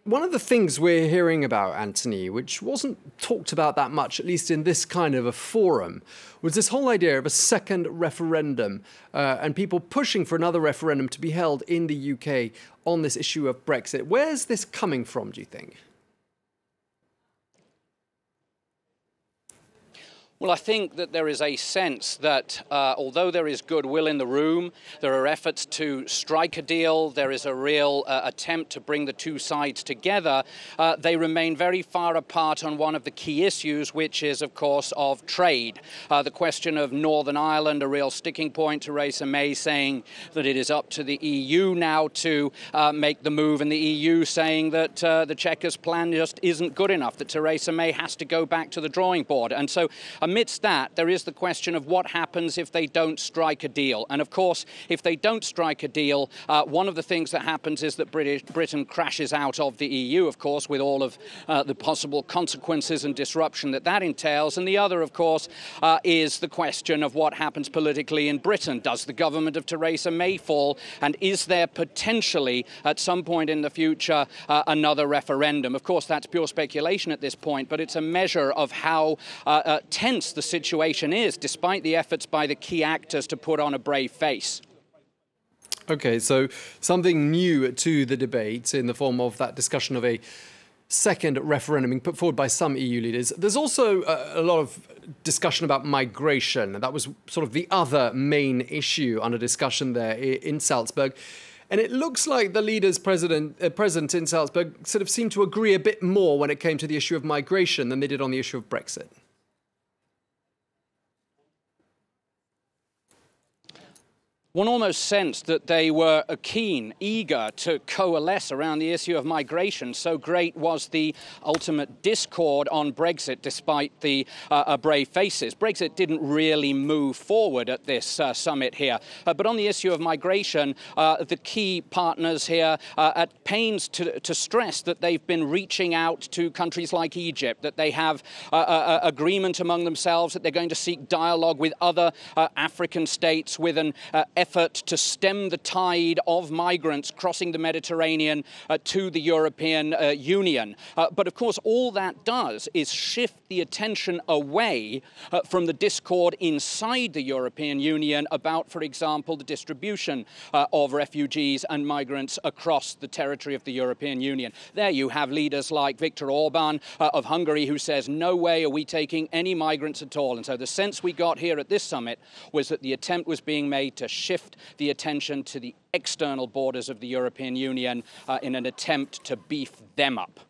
One of the things we're hearing about, Anthony, which wasn't talked about that much, at least in this kind of a forum, was this whole idea of a second referendum and people pushing for another referendum to be held in the UK on this issue of Brexit. Where's this coming from, do you think? Well, I think that there is a sense that although there is goodwill in the room, there are efforts to strike a deal, there is a real attempt to bring the two sides together, they remain very far apart on one of the key issues, which is, of course, of trade. The question of Northern Ireland, a real sticking point, Theresa May saying that it is up to the EU now to make the move, and the EU saying that the Chequers plan just isn't good enough, that Theresa May has to go back to the drawing board. And so amidst that, there is the question of what happens if they don't strike a deal. And of course, if they don't strike a deal, one of the things that happens is that Britain crashes out of the EU, of course, with all of the possible consequences and disruption that that entails. And the other, of course, is the question of what happens politically in Britain. Does the government of Theresa May fall? And is there potentially, at some point in the future, another referendum? Of course, that's pure speculation at this point, but it's a measure of how tense the situation is, despite the efforts by the key actors to put on a brave face. OK, so something new to the debate in the form of that discussion of a second referendum being put forward by some EU leaders. There's also a lot of discussion about migration, and that was sort of the other main issue under discussion there in Salzburg. And it looks like the leaders present in Salzburg sort of seemed to agree a bit more when it came to the issue of migration than they did on the issue of Brexit. One almost sensed that they were keen, eager to coalesce around the issue of migration. So great was the ultimate discord on Brexit, despite the brave faces. Brexit didn't really move forward at this summit here. But on the issue of migration, the key partners here at pains to stress that they've been reaching out to countries like Egypt, that they have agreement among themselves, that they're going to seek dialogue with other African states with an effort to stem the tide of migrants crossing the Mediterranean to the European Union. But of course, all that does is shift the attention away from the discord inside the European Union about, for example, the distribution of refugees and migrants across the territory of the European Union. There you have leaders like Viktor Orban of Hungary, who says, no way are we taking any migrants at all. And so the sense we got here at this summit was that the attempt was being made to shift the attention to the external borders of the European Union in an attempt to beef them up.